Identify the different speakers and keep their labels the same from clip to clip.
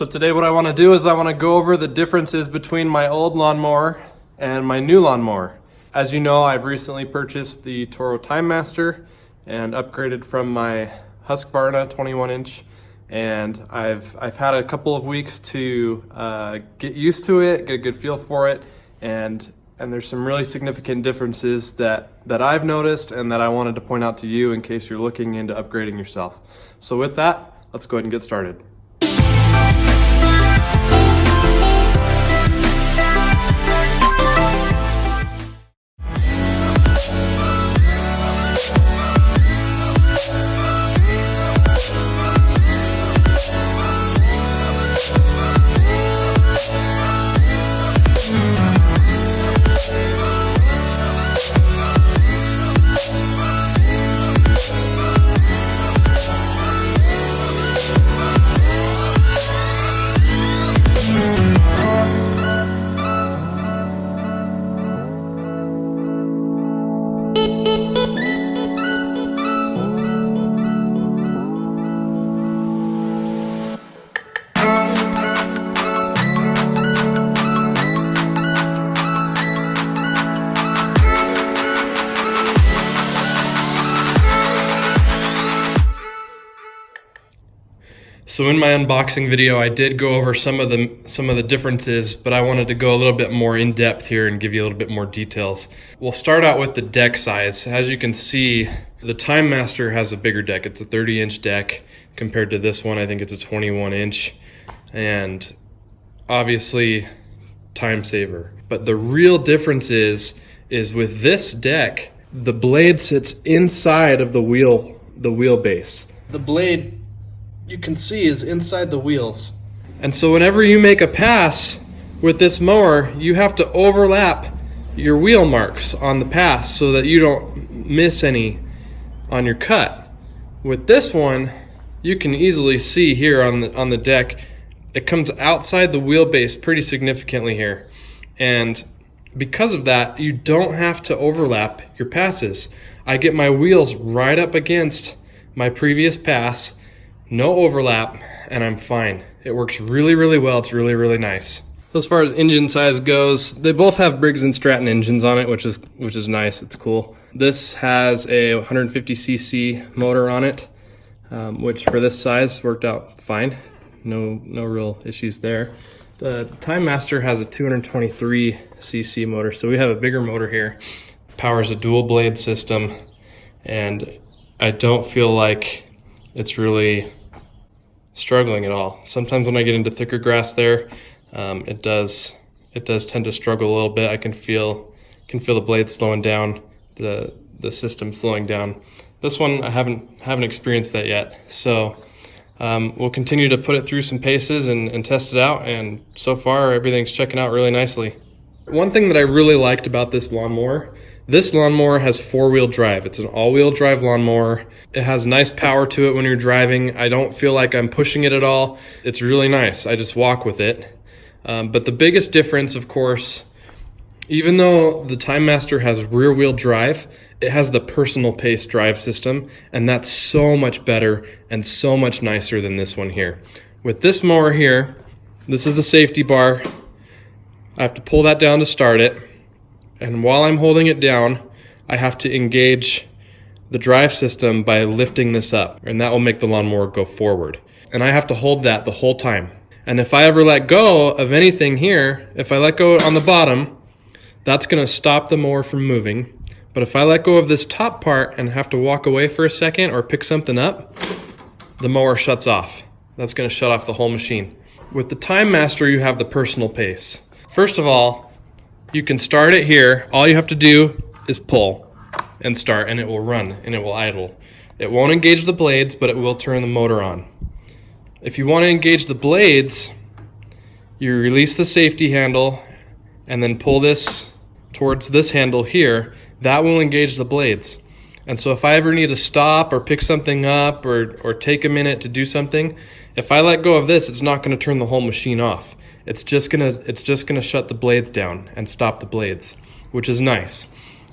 Speaker 1: So today what I want to do is I want to go over the differences between my old lawnmower and my new lawnmower. As you know, I've recently purchased the Toro TimeMaster and upgraded from my Husqvarna 21-inch, and I've had a couple of weeks to get used to it, get a good feel for it, and there's some really significant differences that I've noticed and that I wanted to point out to you in case you're looking into upgrading yourself. So with that, let's go ahead and get started. So in my unboxing video, I did go over some of the differences, but I wanted to go a little bit more in depth here and give you a little bit more details. We'll start out with the deck size. As you can see, the TimeMaster has a bigger deck. It's a 30-inch deck compared to this one. I think it's a 21-inch, and obviously time saver. But the real difference is with this deck, the blade sits inside of the wheelbase. The blade, you can see, is inside the wheels. And so whenever you make a pass with this mower, you have to overlap your wheel marks on the pass so that you don't miss any on your cut. With this one, you can easily see here on the deck, it comes outside the wheelbase pretty significantly here. And because of that, you don't have to overlap your passes. I get my wheels right up against my previous pass, no overlap, and I'm fine. It works really, really well. It's really, really nice. As far as engine size goes, they both have Briggs & Stratton engines on it, which is nice. It's cool. This has a 150cc motor on it, which for this size worked out fine. No real issues there. The TimeMaster has a 223cc motor, so we have a bigger motor here. Powers a dual blade system, and I don't feel like it's really struggling at all. Sometimes when I get into thicker grass there, it does tend to struggle a little bit. I can feel the blade slowing down, the system slowing down. This one I haven't experienced that yet. So we'll continue to put it through some paces and test it out, and so far everything's checking out really nicely. One thing that I really liked about this lawnmower has four-wheel drive. It's an all-wheel drive lawnmower. It has nice power to it when you're driving. I don't feel like I'm pushing it at all. It's really nice. I just walk with it. But the biggest difference, of course, even though the TimeMaster has rear-wheel drive, it has the personal pace drive system, and that's so much better and so much nicer than this one here. With this mower here, this is the safety bar. I have to pull that down to start it. And while I'm holding it down, I have to engage the drive system by lifting this up, and that will make the lawnmower go forward. And I have to hold that the whole time. And if I ever let go of anything here, if I let go on the bottom, that's going to stop the mower from moving. But if I let go of this top part and have to walk away for a second or pick something up, the mower shuts off. That's going to shut off the whole machine. With the TimeMaster, you have the personal pace. First of all, you can start it here. All you have to do is pull and start, and it will run and it will idle. It won't engage the blades, but it will turn the motor on. If you want to engage the blades, you release the safety handle and then pull this towards this handle here. That will engage the blades. And so if I ever need to stop or pick something up or take a minute to do something, if I let go of this, it's not going to turn the whole machine off. It's just gonna shut the blades down and stop the blades, which is nice.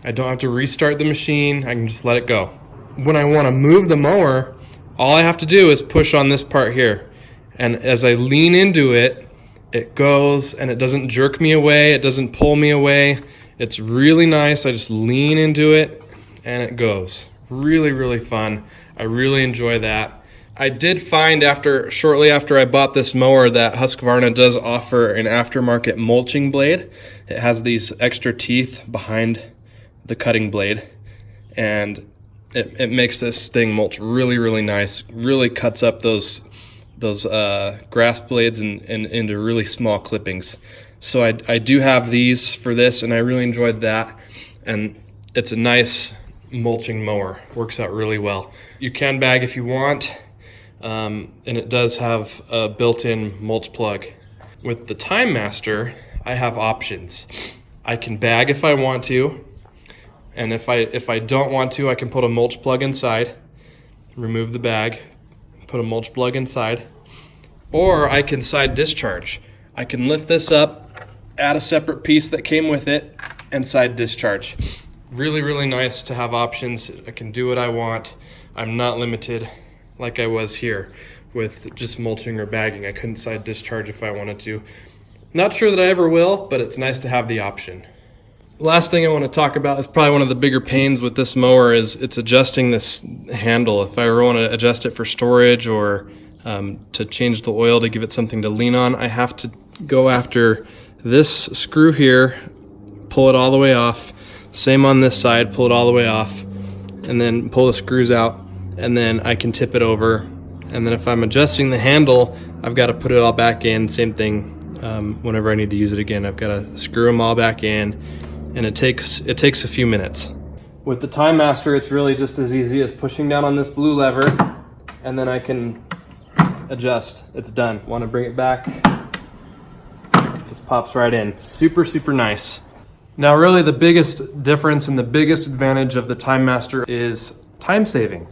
Speaker 1: I don't have to restart the machine. I can just let it go. When I want to move the mower, all I have to do is push on this part here, And as I lean into it, it goes, and it doesn't jerk me away, it doesn't pull me away. It's really nice. I just lean into it and it goes. Really, really fun. I really enjoy that. I did find shortly after I bought this mower that Husqvarna does offer an aftermarket mulching blade. It has these extra teeth behind the cutting blade, and it makes this thing mulch really, really nice. Really cuts up those grass blades and into really small clippings. So I do have these for this, and I really enjoyed that. And it's a nice mulching mower. Works out really well. You can bag if you want, and it does have a built-in mulch plug. With the TimeMaster, I have options. I can bag if I want to, and if I don't want to, I can put a mulch plug inside, remove the bag, put a mulch plug inside, or I can side discharge. I can lift this up, add a separate piece that came with it, and side discharge. Really, really nice to have options. I can do what I want. I'm not limited like I was here with just mulching or bagging. I couldn't side discharge if I wanted to. Not sure that I ever will, but it's nice to have the option. Last thing I want to talk about is probably one of the bigger pains with this mower is it's adjusting this handle. If I ever want to adjust it for storage or to change the oil to give it something to lean on, I have to go after this screw here, pull it all the way off. Same on this side, pull it all the way off, and then pull the screws out, and then I can tip it over. And then if I'm adjusting the handle, I've got to put it all back in. Same thing whenever I need to use it again. I've got to screw them all back in, and it takes a few minutes. With the TimeMaster, it's really just as easy as pushing down on this blue lever, and then I can adjust. It's done. Want to bring it back? Just pops right in. Super, super nice. Now really the biggest difference and the biggest advantage of the TimeMaster is time saving.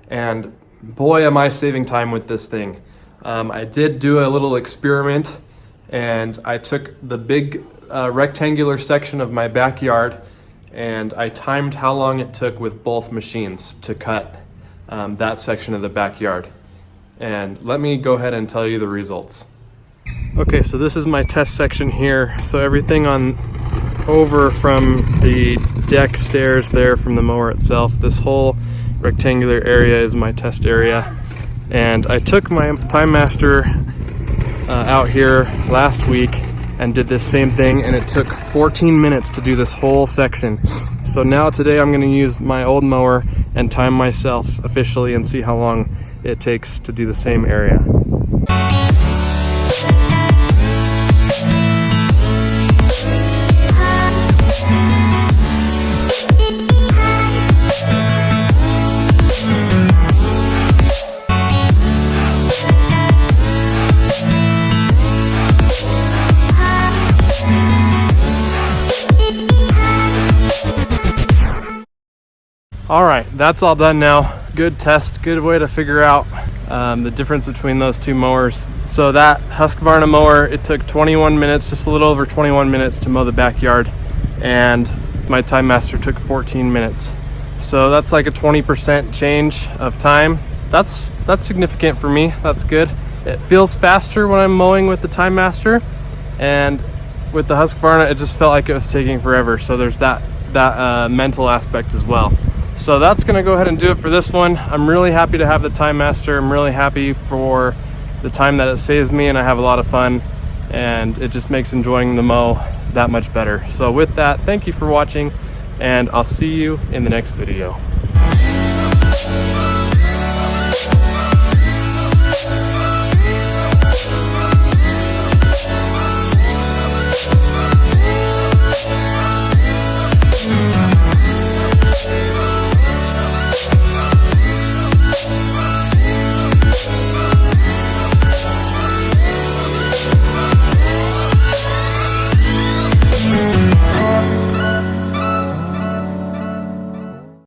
Speaker 1: And boy, am I saving time with this thing. I did do a little experiment, and I took the big rectangular section of my backyard, and I timed how long it took with both machines to cut that section of the backyard. And let me go ahead and tell you the results. Okay, so this is my test section here. So everything on over from the deck stairs there from the mower itself, this whole rectangular area is my test area. And I took my TimeMaster out here last week and did this same thing, and it took 14 minutes to do this whole section. So now today I'm going to use my old mower and time myself officially and see how long it takes to do the same area. All right, that's all done now. Good test, good way to figure out the difference between those two mowers. So that Husqvarna mower, it took 21 minutes, just a little over 21 minutes to mow the backyard, and my TimeMaster took 14 minutes. So that's like a 20% change of time. That's significant for me. That's good. It feels faster when I'm mowing with the TimeMaster, and with the Husqvarna, it just felt like it was taking forever. So there's that mental aspect as well. So that's gonna go ahead and do it for this one. I'm really happy to have the TimeMaster. I'm really happy for the time that it saves me, and I have a lot of fun, and it just makes enjoying the mow that much better. So with that, thank you for watching, and I'll see you in the next video.